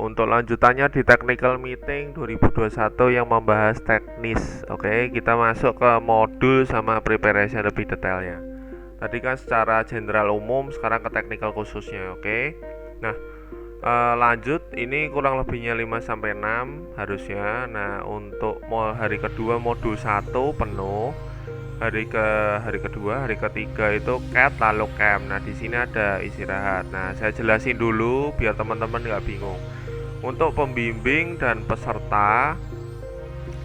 untuk lanjutannya di technical meeting 2021 yang membahas teknis. Oke, kita masuk ke modul sama preparation lebih detailnya. Tadi kan secara general umum, sekarang ke technical khususnya. Oke. Nah, lanjut, ini kurang lebihnya 5-6 harusnya. Nah, untuk hari kedua modul 1 penuh. Hari kedua, hari ketiga itu cat lalu camp. Nah, di sini ada istirahat. Nah, saya jelasin dulu biar teman-teman nggak bingung. Untuk pembimbing dan peserta,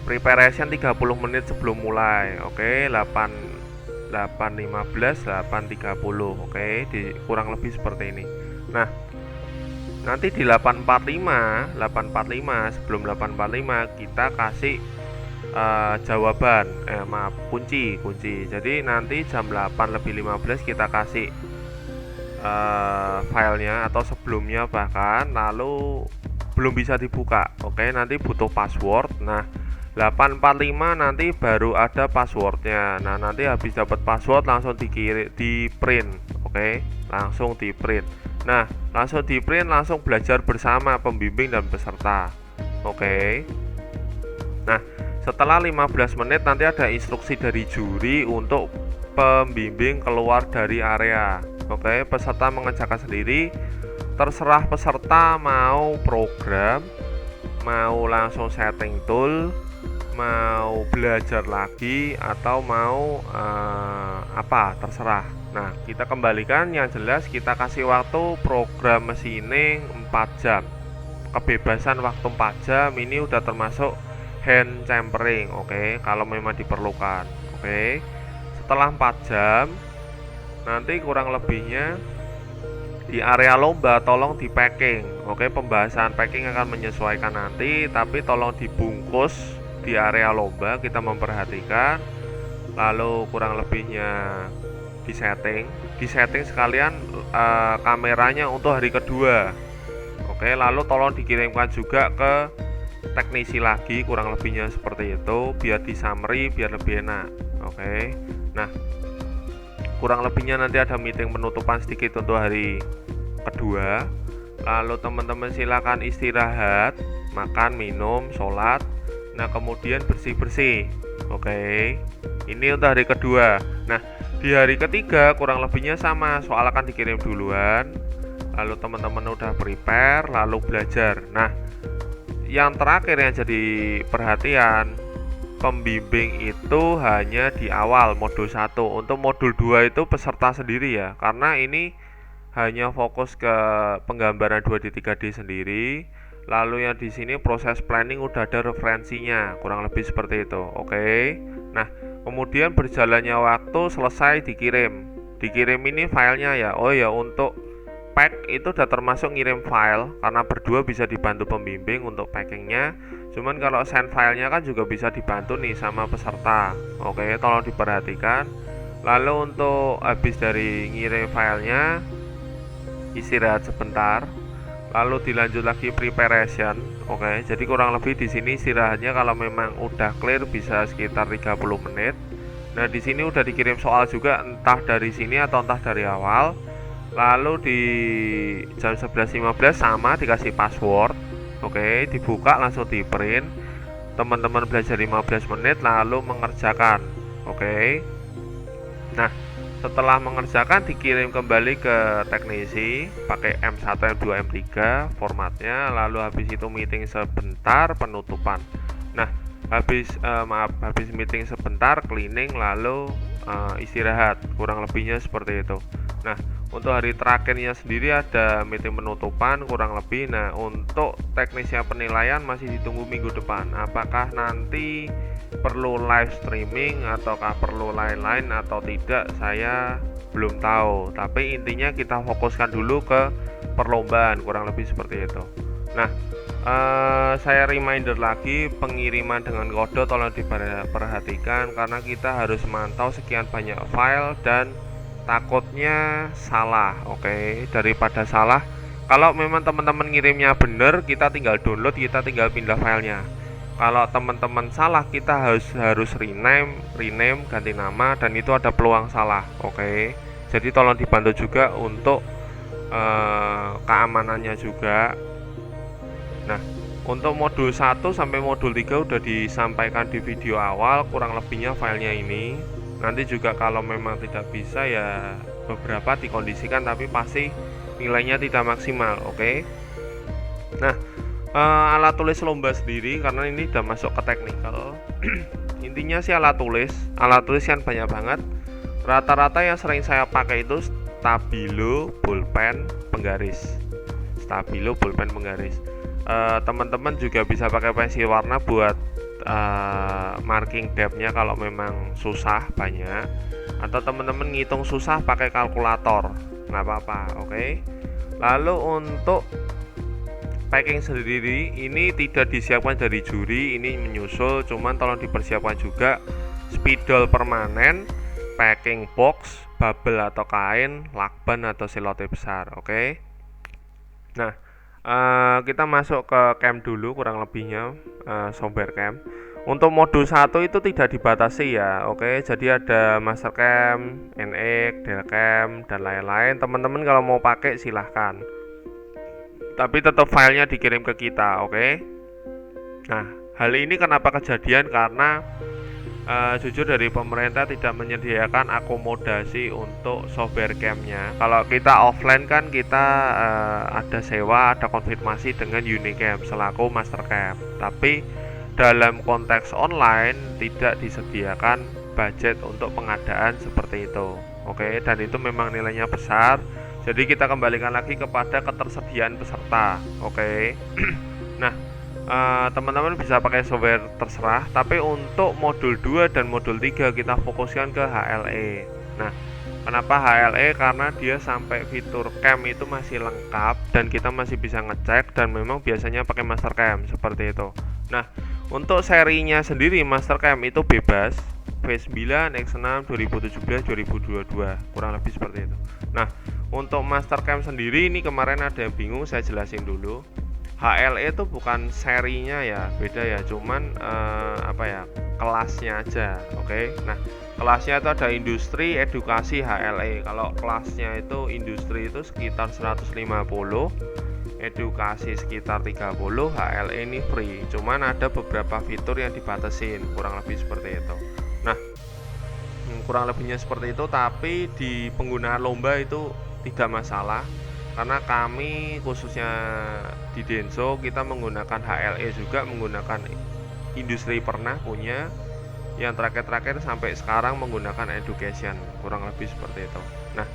preparation 30 menit sebelum mulai. Oke, 8.15, 8.30. Oke, kurang lebih seperti ini. Nah, nanti di 8.45 sebelum 8.45 kita kasih jawaban, kunci. Jadi nanti jam 8:15 kita kasih filenya atau sebelumnya bahkan, lalu belum bisa dibuka. Oke, nanti butuh password. Nah, 8.45 nanti baru ada passwordnya. Nah, nanti habis dapat password langsung di print. Oke, langsung di print. Nah, langsung di print, langsung belajar bersama pembimbing dan peserta. Oke. Nah, setelah 15 menit nanti ada instruksi dari juri untuk pembimbing keluar dari area. Oke, peserta mengerjakan sendiri. Terserah peserta mau program, mau langsung setting tool, mau belajar lagi, atau mau apa, terserah. Nah, kita kembalikan, yang jelas kita kasih waktu program machining 4 jam. Kebebasan waktu 4 jam ini udah termasuk hand champering. Oke, kalau memang diperlukan. Oke, setelah 4 jam nanti kurang lebihnya di area lomba tolong di packing. Oke, pembahasan packing akan menyesuaikan nanti, tapi tolong dibungkus di area lomba, kita memperhatikan. Lalu kurang lebihnya di setting sekalian kameranya untuk hari kedua. Oke, lalu tolong dikirimkan juga ke teknisi lagi, kurang lebihnya seperti itu, biar di summary biar lebih enak. Oke. Nah, kurang lebihnya nanti ada meeting penutupan sedikit untuk hari kedua. Lalu teman-teman silakan istirahat, makan, minum, sholat. Nah, kemudian bersih-bersih. Oke. Ini untuk hari kedua. Nah, di hari ketiga kurang lebihnya sama, soal akan dikirim duluan. Lalu teman-teman udah prepare, lalu belajar. Nah, yang terakhir yang jadi perhatian, pembimbing itu hanya di awal modul 1. Untuk modul 2 itu peserta sendiri ya, karena ini hanya fokus ke penggambaran 2D 3D sendiri. Lalu yang di sini proses planning udah ada referensinya, kurang lebih seperti itu. Oke. Nah, kemudian berjalannya waktu selesai dikirim. Dikirim ini filenya ya. Oh ya, untuk pack itu udah termasuk ngirim file, karena berdua bisa dibantu pembimbing untuk packingnya. Cuman kalau send filenya kan juga bisa dibantu nih sama peserta. Oke, tolong diperhatikan. Lalu untuk habis dari ngirim filenya, istirahat sebentar, lalu dilanjut lagi preparation. Oke, jadi kurang lebih di sini istirahatnya kalau memang udah clear bisa sekitar 30 menit. Nah, di sini udah dikirim soal juga, entah dari sini atau entah dari awal. Lalu di jam 11.15 sama dikasih password. Oke, dibuka langsung di print. Teman-teman belajar 15 menit lalu mengerjakan. Oke. Nah, setelah mengerjakan dikirim kembali ke teknisi pakai M1, M2, M3 formatnya. Lalu habis itu meeting sebentar, penutupan. Nah, habis meeting sebentar, cleaning, lalu istirahat. Kurang lebihnya seperti itu. Nah, untuk hari terakhirnya sendiri ada meeting penutupan kurang lebih. Nah, untuk teknisnya penilaian masih ditunggu minggu depan. Apakah nanti perlu live streaming ataukah perlu lain-lain atau tidak, saya belum tahu. Tapi intinya kita fokuskan dulu ke perlombaan, kurang lebih seperti itu. Nah, saya reminder lagi, pengiriman dengan kode tolong diperhatikan karena kita harus memantau sekian banyak file dan takutnya salah. Oke, daripada salah, kalau memang teman-teman ngirimnya bener, kita tinggal download, kita tinggal pindah filenya. Kalau teman-teman salah, kita harus rename, ganti nama, dan itu ada peluang salah. Oke, jadi tolong dibantu juga untuk keamanannya juga. Nah, untuk modul 1 sampai modul 3 udah disampaikan di video awal, kurang lebihnya filenya ini. Nanti juga kalau memang tidak bisa ya beberapa dikondisikan, tapi pasti nilainya tidak maksimal, oke? Nah, alat tulis lomba sendiri, karena ini udah masuk ke teknikal. Intinya sih alat tulis kan banyak banget. Rata-rata yang sering saya pakai itu stabilo, pulpen, penggaris. Stabilo, pulpen, penggaris. Teman-teman juga bisa pakai pensil warna buat marking depth-nya kalau memang susah banyak, atau teman-teman ngitung susah pakai kalkulator, nggak apa-apa, oke? Lalu untuk packing sendiri ini tidak disiapkan dari juri, ini menyusul, cuman tolong dipersiapkan juga spidol permanen, packing box, bubble atau kain, lakban atau selotip besar, oke? Nah, kita masuk ke cam dulu, kurang lebihnya software cam. Untuk modul 1 itu tidak dibatasi ya, oke? Jadi ada master cam, NX, delcam, dan lain-lain. Teman-teman kalau mau pakai silahkan, tapi tetap filenya dikirim ke kita, oke? Nah, hal ini kenapa kejadian? Karena jujur dari pemerintah tidak menyediakan akomodasi untuk software camnya. Kalau kita offline kan kita ada sewa, ada konfirmasi dengan Unicam selaku master cam. Tapi dalam konteks online tidak disediakan budget untuk pengadaan seperti itu. Oke, dan itu memang nilainya besar. Jadi kita kembalikan lagi kepada ketersediaan peserta. Oke. Nah, teman-teman bisa pakai software terserah, tapi untuk modul 2 dan modul 3 kita fokuskan ke HLE. Nah, kenapa HLE? Karena dia sampai fitur cam itu masih lengkap dan kita masih bisa ngecek, dan memang biasanya pakai master cam seperti itu. Nah, untuk serinya sendiri master cam itu bebas, V9, X6, 2017, 2022, kurang lebih seperti itu. Nah, untuk master cam sendiri ini kemarin ada yang bingung, saya jelasin dulu. HLE itu bukan serinya ya, beda ya, cuman kelasnya aja, oke? Nah, kelasnya itu ada industri, edukasi, HLE. Kalau kelasnya itu industri itu sekitar 150, edukasi sekitar 30, HLE ini free. Cuman ada beberapa fitur yang dibatasin, kurang lebih seperti itu. Nah, kurang lebihnya seperti itu, tapi di penggunaan lomba itu tidak masalah. Karena kami khususnya di Denso kita menggunakan HLE juga, menggunakan industri pernah punya, yang terakhir sampai sekarang menggunakan education, kurang lebih seperti itu. Nah,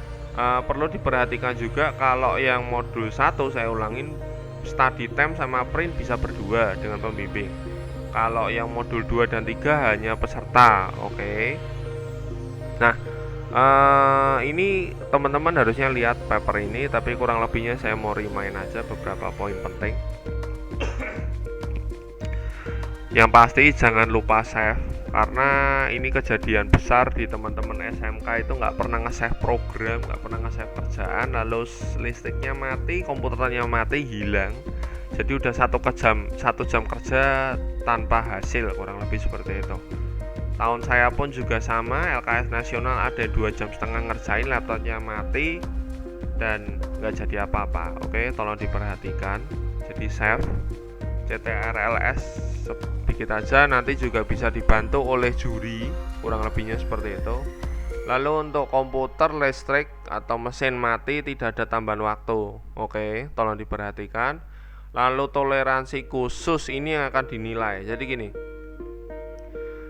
perlu diperhatikan juga kalau yang modul 1 saya ulangin, study time sama print bisa berdua dengan pembimbing. Kalau yang modul 2 dan 3 hanya peserta, oke? Nah, ini teman-teman harusnya lihat paper ini, tapi kurang lebihnya saya mau remind aja beberapa poin penting. Yang pasti jangan lupa save, karena ini kejadian besar di teman-teman SMK itu nggak pernah nge-save program, nggak pernah nge-save kerjaan, lalu listriknya mati, komputernya mati, hilang. Jadi udah satu jam kerja tanpa hasil, kurang lebih seperti itu. Tahun saya pun juga sama, LKS nasional ada 2,5 jam ngerjain, laptopnya mati dan nggak jadi apa-apa. Oke, tolong diperhatikan. Jadi save CTRLS sedikit aja, nanti juga bisa dibantu oleh juri, kurang lebihnya seperti itu. Lalu untuk komputer, listrik atau mesin mati tidak ada tambahan waktu. Oke, tolong diperhatikan. Lalu toleransi khusus ini yang akan dinilai. Jadi gini,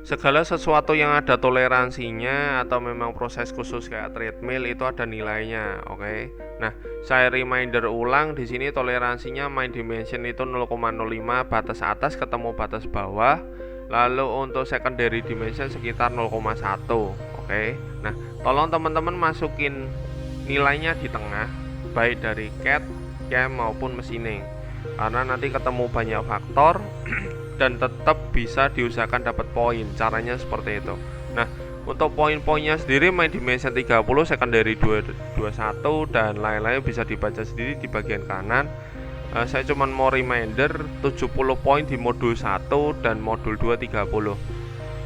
segala sesuatu yang ada toleransinya atau memang proses khusus kayak treadmill itu ada nilainya, oke? Nah, saya reminder ulang di sini toleransinya main dimension itu 0,05, batas atas ketemu batas bawah. Lalu untuk secondary dimension sekitar 0,1, oke? Nah, tolong teman-teman masukin nilainya di tengah, baik dari CAD, CAM maupun machining, karena nanti ketemu banyak faktor dan tetap bisa diusahakan dapat poin. Caranya seperti itu. Nah, untuk poin-poinnya sendiri main dimension 30, secondary 21 dan lain-lain bisa dibaca sendiri di bagian kanan. Saya cuma mau reminder 70 poin di modul 1 dan modul 2 30.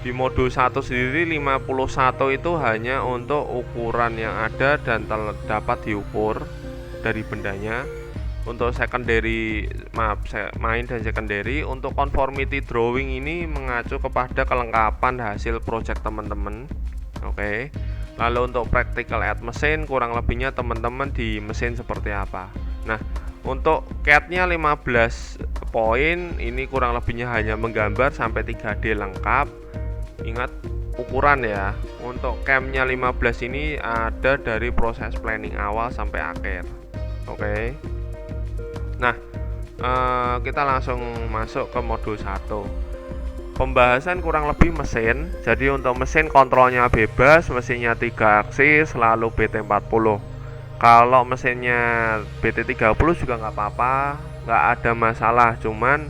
Di modul 1 sendiri 51 itu hanya untuk ukuran yang ada dan dapat diukur dari bendanya. untuk secondary, main dan secondary. Untuk conformity drawing ini mengacu kepada kelengkapan hasil project teman-teman. Oke. Lalu untuk practical at mesin, kurang lebihnya teman-teman di mesin seperti apa. Nah, untuk CAD-nya 15 poin, ini kurang lebihnya hanya menggambar sampai 3D lengkap. Ingat ukuran ya. Untuk CAM-nya 15 ini ada dari proses planning awal sampai akhir. Oke. Nah, kita langsung masuk ke modul 1. Pembahasan kurang lebih mesin. Jadi untuk mesin kontrolnya bebas, mesinnya 3 aksis, lalu BT40. Kalau mesinnya BT30 juga nggak apa-apa, nggak ada masalah. Cuman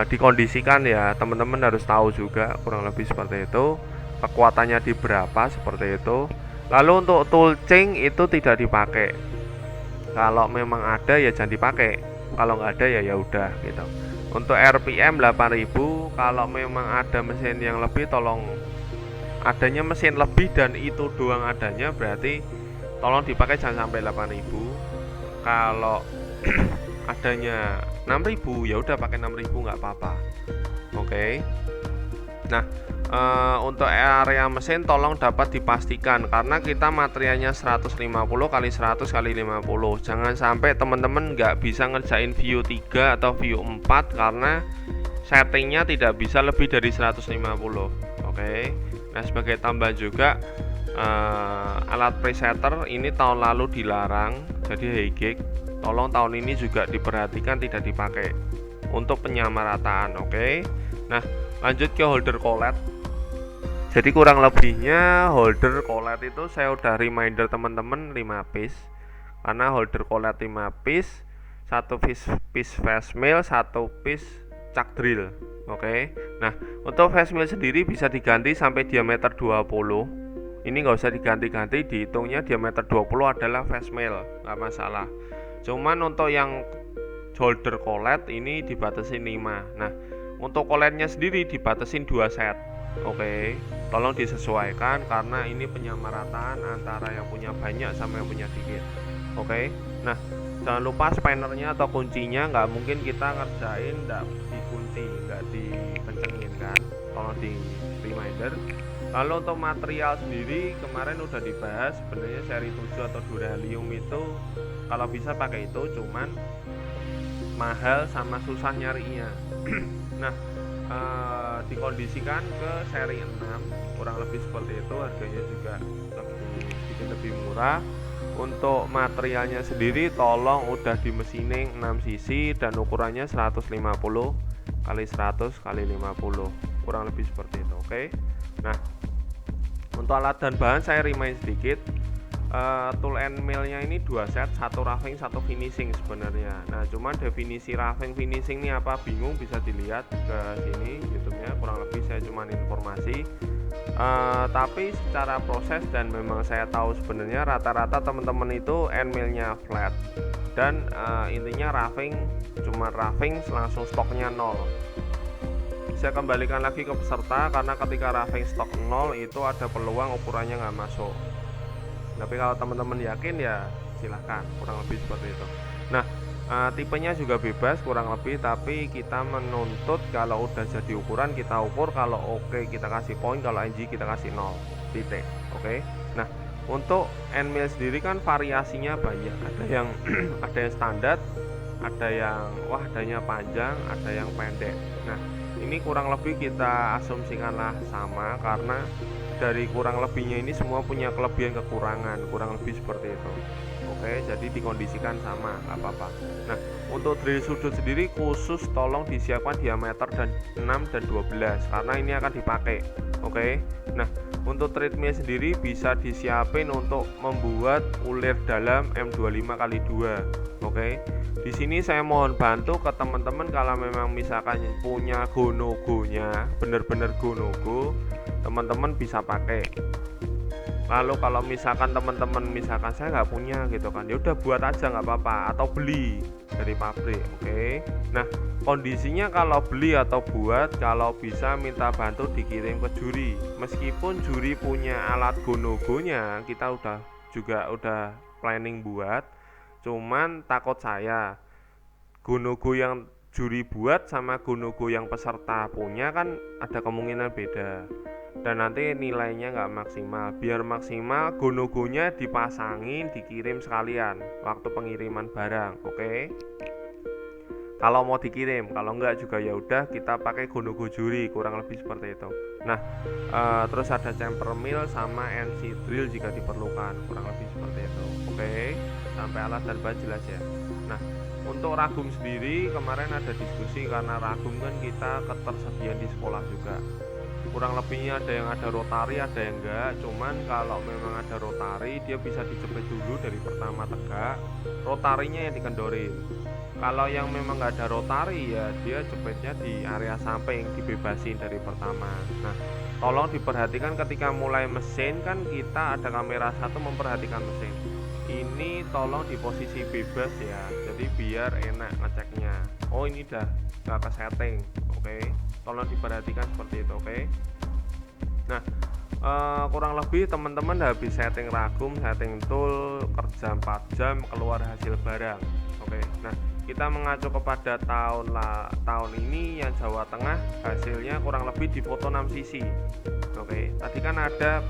dikondisikan ya, teman-teman harus tahu juga kurang lebih seperti itu. Kekuatannya di berapa seperti itu. Lalu untuk toolchain itu tidak dipakai. Kalau memang ada ya jangan dipakai. Kalau nggak ada ya udah gitu. Untuk RPM 8000, kalau memang ada mesin yang lebih tolong, adanya mesin lebih dan itu doang adanya, berarti tolong dipakai jangan sampai 8000. Kalau adanya 6000 ya udah pakai 6000 nggak apa-apa. Oke. Nah, untuk area mesin tolong dapat dipastikan karena kita materialnya 150 kali 100 kali 50. Jangan sampai teman-teman nggak bisa ngerjain view 3 atau view 4 karena settingnya tidak bisa lebih dari 150. Oke. Nah, sebagai tambahan juga alat presetter ini tahun lalu dilarang, jadi Higig. Tolong tahun ini juga diperhatikan tidak dipakai untuk penyamarataan. Oke. Nah, lanjut ke holder collet. Jadi kurang lebihnya holder collet itu saya udah reminder teman-teman 5 piece. Karena holder collet 5 piece, 1 piece face mill, 1 piece chuck drill. Oke. Nah, untuk face mill sendiri bisa diganti sampai diameter 20. Ini nggak usah diganti-ganti, dihitungnya diameter 20 adalah face mill, nggak masalah. Cuman untuk yang holder collet ini dibatasi 5. Nah, untuk colletnya sendiri dibatasin 2 set. Oke, tolong disesuaikan karena ini penyamarataan antara yang punya banyak sama yang punya dikit. Oke. Nah, jangan lupa spannernya atau kuncinya nggak mungkin kita ngerjain nggak dikunci, nggak dikencengin kan. Tolong di reminder. Lalu untuk material sendiri kemarin udah dibahas, sebenarnya seri 7 atau Duralium itu kalau bisa pakai itu, cuman mahal sama susah nyarinya. Nah, dikondisikan ke seri 6 kurang lebih seperti itu, harganya juga sedikit lebih murah. Untuk materialnya sendiri tolong udah di mesining 6 cc dan ukurannya 150 kali 100 kali 50, kurang lebih seperti itu. Oke. Nah, untuk alat dan bahan saya remind sedikit. Tool and millnya ini 2 set, 1 roughing 1 finishing sebenarnya. Nah, cuman definisi roughing finishing ini apa bingung, bisa dilihat ke sini YouTube-nya, kurang lebih saya cuman informasi. Tapi secara proses dan memang saya tahu sebenarnya rata-rata teman-teman itu end millnya flat dan intinya roughing cuma roughing langsung stoknya 0. Saya kembalikan lagi ke peserta karena ketika roughing stok 0 itu ada peluang ukurannya nggak masuk. Tapi kalau teman-teman yakin ya silahkan, kurang lebih seperti itu. Nah, tipenya juga bebas kurang lebih, tapi kita menuntut kalau udah jadi ukuran kita ukur, kalau oke kita kasih poin, kalau NG kita kasih 0 titik. Oke. Nah, untuk end mill sendiri kan variasinya banyak, ada yang ada yang standar, ada yang adanya panjang, ada yang pendek. Nah, ini kurang lebih kita asumsikanlah sama karena dari kurang lebihnya ini semua punya kelebihan kekurangan, kurang lebih seperti itu. Oke, jadi dikondisikan sama, nggak apa-apa. Nah, untuk drill sudut sendiri khusus tolong disiapkan diameter dan 6 dan 12 karena ini akan dipakai. Oke. Nah, untuk treadmill sendiri bisa disiapin untuk membuat ulir dalam M25x2. Oke. Di sini saya mohon bantu ke teman-teman kalau memang misalkan punya go-no-go-nya, bener-bener go-no-go, teman-teman bisa pakai. Lalu kalau misalkan teman-teman misalkan saya nggak punya gitu kan, ya udah buat aja nggak apa-apa atau beli dari pabrik. Oke. Nah, kondisinya kalau beli atau buat, kalau bisa minta bantu dikirim ke juri. Meskipun juri punya alat go-no-go-nya, kita udah planning buat. Cuman takut saya Gonogo yang juri buat sama Gonogo yang peserta punya kan ada kemungkinan beda, dan nanti nilainya nggak maksimal. Biar maksimal, Gonogonya dipasangin, dikirim sekalian waktu pengiriman barang, oke? Kalau mau dikirim, kalau enggak juga ya udah kita pakai Gonogo juri, kurang lebih seperti itu. Nah, terus ada chamber mill sama NC drill jika diperlukan, kurang lebih seperti itu. Oke, sampai alat dan bahan jelas ya. Nah, untuk ragum sendiri kemarin ada diskusi karena ragum kan kita ketersediaan di sekolah juga. Kurang lebihnya ada yang ada rotari, ada yang enggak. Cuman kalau memang ada rotari, dia bisa dijepit dulu dari pertama tegak, rotarinya yang dikendorin. Kalau yang memang nggak ada rotari ya dia jepitnya di area samping, dibebasin dari pertama. Nah, tolong diperhatikan ketika mulai mesin kan kita ada kamera satu memperhatikan mesin. Ini tolong di posisi bebas ya, jadi biar enak ngeceknya. Oh ini udah nggak ke setting, oke? Tolong diperhatikan seperti itu, oke? Nah, kurang lebih teman-teman habis setting ragum, setting tool, kerja 4 jam, keluar hasil barang. Oke, nah kita mengacu kepada tahun ini yang Jawa Tengah hasilnya kurang lebih di foto 6 sisi. Oke, tadi kan ada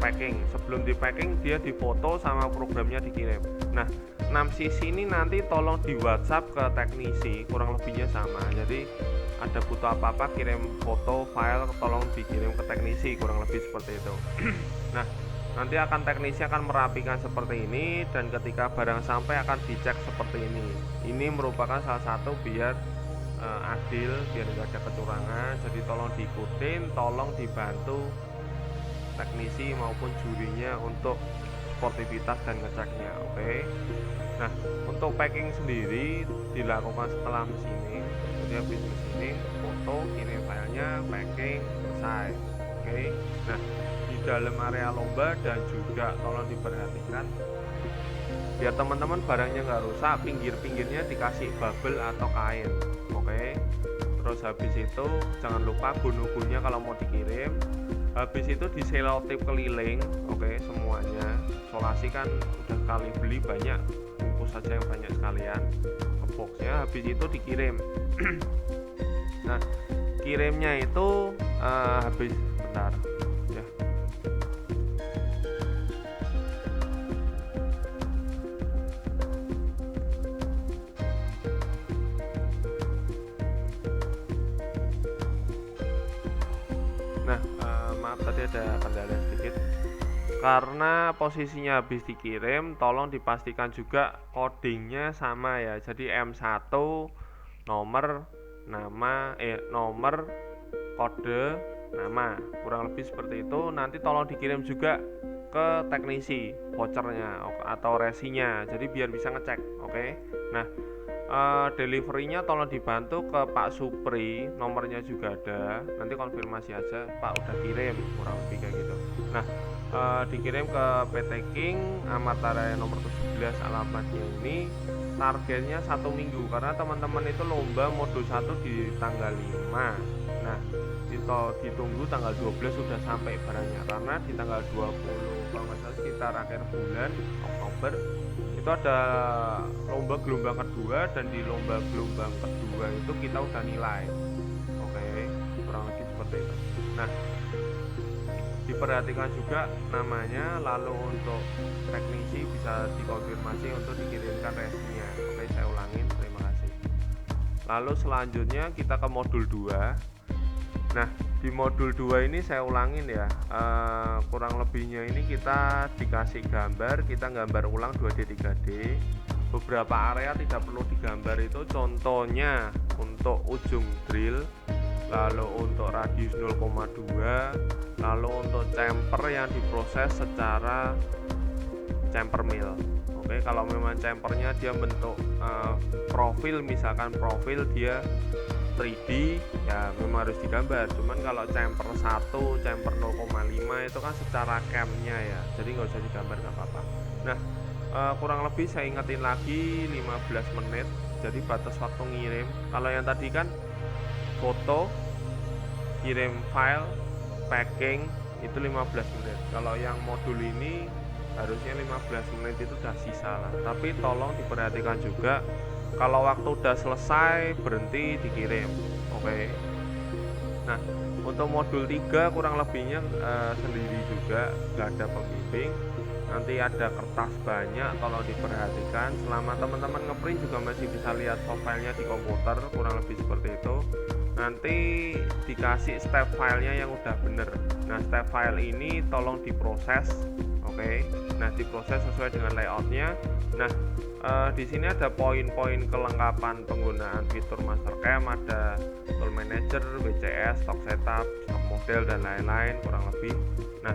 packing. Sebelum di packing dia difoto sama programnya dikirim. Nah, 6 sisi ini nanti tolong di WhatsApp ke teknisi, kurang lebihnya sama. Jadi ada butuh apa-apa kirim foto, file, tolong dikirim ke teknisi, kurang lebih seperti itu. Nah, nanti teknisi akan merapikan seperti ini, dan ketika barang sampai akan dicek seperti ini. Ini merupakan salah satu biar adil, biar nggak ada kecurangan. Jadi tolong diikutin, tolong dibantu teknisi maupun jurinya untuk sportivitas dan ngeceknya, oke? Nah, untuk packing sendiri dilakukan setelah mesinning. Jadi habis mesinning, foto, kirim filenya, packing, selesai, oke? Nah, di dalam area lomba dan juga tolong diperhatikan biar teman-teman barangnya nggak rusak, pinggir-pinggirnya dikasih bubble atau kain, oke? Terus habis itu jangan lupa gonogonya kalau mau dikirim. Habis itu di selotip keliling, oke, semuanya. Solasi kan udah kali beli banyak, bungkus saja yang banyak sekalian ke boxnya. Habis itu dikirim. Nah, kirimnya itu habis bentar ya. Nah, maaf tadi ada kendala sedikit karena posisinya habis dikirim. Tolong dipastikan juga codingnya sama ya, jadi M1 nomor nama nomor kode nama, kurang lebih seperti itu. Nanti tolong dikirim juga ke teknisi vouchernya atau resinya, jadi biar bisa ngecek, oke? Nah, deliverynya tolong dibantu ke Pak Supri, nomornya juga ada, nanti konfirmasi aja Pak udah kirim, kurang lebih kayak gitu. Nah, dikirim ke PT King Amarta Raya nomor 17, alamatnya ini. Targetnya 1 minggu karena teman-teman itu lomba modul 1 di tanggal 5. Nah, ditunggu tanggal 12 sudah sampai barangnya, karena di tanggal 20 kalau nggak salah sekitar akhir bulan Oktober itu ada lomba gelombang kedua, dan di lomba gelombang kedua itu kita udah nilai, oke, kurang lebih seperti itu. Nah, diperhatikan juga namanya, lalu untuk teknisi bisa dikonfirmasi untuk dikirimkan resinya, oke, saya ulangin, terima kasih. Lalu selanjutnya kita ke modul 2. Nah, di modul 2 ini saya ulangin ya, kurang lebihnya ini kita dikasih gambar, kita gambar ulang 2D 3D. Beberapa area tidak perlu digambar, itu contohnya untuk ujung drill, lalu untuk radius 0,2, lalu untuk chamber yang diproses secara chamber mill. Oke, kalau memang chambernya dia bentuk profil, misalkan profil dia 3D ya memang harus digambar. Cuman kalau chamber 1, chamber 0,5 itu kan secara camnya ya, jadi nggak usah digambar, nggak apa-apa. Nah, kurang lebih saya ingetin lagi 15 menit jadi batas waktu ngirim. Kalau yang tadi kan foto, kirim file, packing itu 15 menit. Kalau yang modul ini harusnya 15 menit itu udah sisa lah, tapi tolong diperhatikan juga kalau waktu udah selesai berhenti dikirim. Oke. Nah, untuk modul 3 kurang lebihnya sendiri juga, nggak ada pembimbing. Nanti ada kertas banyak, tolong diperhatikan. Selama teman-teman ngeprint juga masih bisa lihat soft filenya di komputer, kurang lebih seperti itu. Nanti dikasih step filenya yang udah bener. Nah, step file ini tolong diproses, oke. Nah, diproses sesuai dengan layoutnya. Nah, di sini ada poin-poin kelengkapan penggunaan fitur Mastercam, ada tool manager, WCS, stock setup, stock model dan lain-lain kurang lebih. Nah,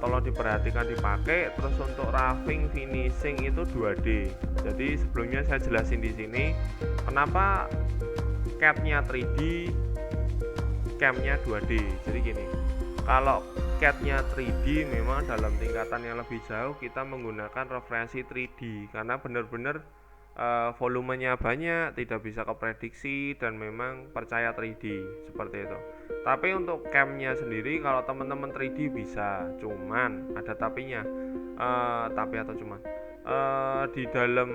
tolong diperhatikan dipakai. Terus untuk roughing finishing itu 2D. Jadi sebelumnya saya jelasin di sini kenapa CAD-nya 3D, cam-nya 2D. Jadi gini, kalau CAD-nya 3D memang dalam tingkatan yang lebih jauh kita menggunakan referensi 3D karena benar-benar volumenya banyak, tidak bisa keprediksi dan memang percaya 3D seperti itu. Tapi untuk cam-nya sendiri kalau teman-teman 3D bisa, cuman ada tapinya. Tapi atau cuman di dalam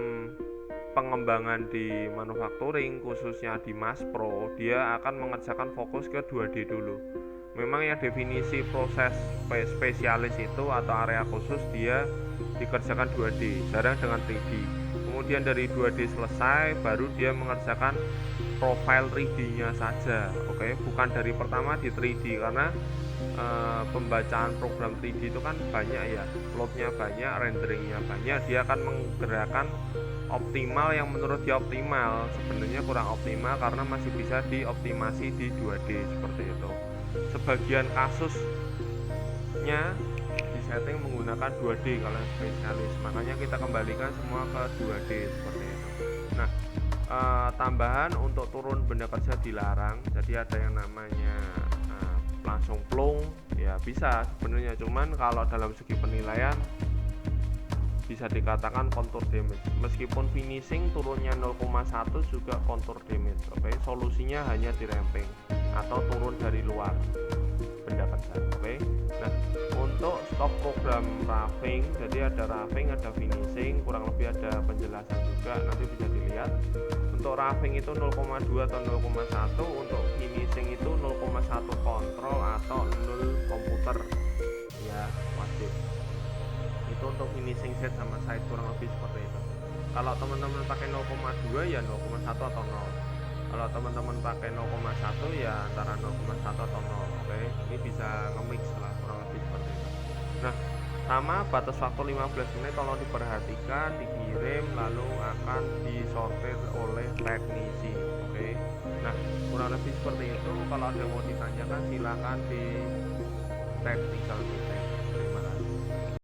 pengembangan di manufacturing khususnya di Mas Pro, dia akan mengerjakan fokus ke 2D dulu. Memang yang definisi proses spesialis itu atau area khusus dia dikerjakan 2D, jarang dengan 3D. Kemudian dari 2D selesai baru dia mengerjakan profile 3D-nya saja. Oke, bukan dari pertama di 3D karena pembacaan program 3D itu kan banyak ya, floatnya banyak, renderingnya banyak, dia akan menggerakkan optimal yang menurut dia optimal, sebenarnya kurang optimal karena masih bisa dioptimasi di 2D seperti itu. Sebagian kasusnya disetting menggunakan 2D kalau spesialis, makanya kita kembalikan semua ke 2D seperti itu. Nah, tambahan untuk turun benda kerja dilarang, jadi ada yang namanya langsung plung ya bisa sebenarnya, cuman kalau dalam segi penilaian bisa dikatakan contour damage. Meskipun finishing turunnya 0,1 juga contour damage. Oke, solusinya hanya diremping atau turun dari luar benda kerja. Oke. Nah, untuk stop program roughing, jadi ada roughing, ada finishing, kurang lebih ada penjelasan juga, nanti bisa dilihat. Untuk roughing itu 0,2 atau 0,1, untuk finishing itu 0,1 kontrol atau 0 komputer. Ya, wajib. Itu untuk finishing set sama side kurang lebih seperti itu. Kalau teman-teman pakai 0,2 ya 0,1 atau 0. Kalau teman-teman pakai 0,1 ya antara 0,1 atau 0. Oke, ini bisa nge-mix lah kurang lebih seperti itu. Nah, sama batas waktu 15 menit tolong diperhatikan, dikirim lalu akan disortir oleh teknisi. Oke. Nah, kurang lebih seperti itu. Kalau ada yang mau ditanyakan silakan di technical meeting.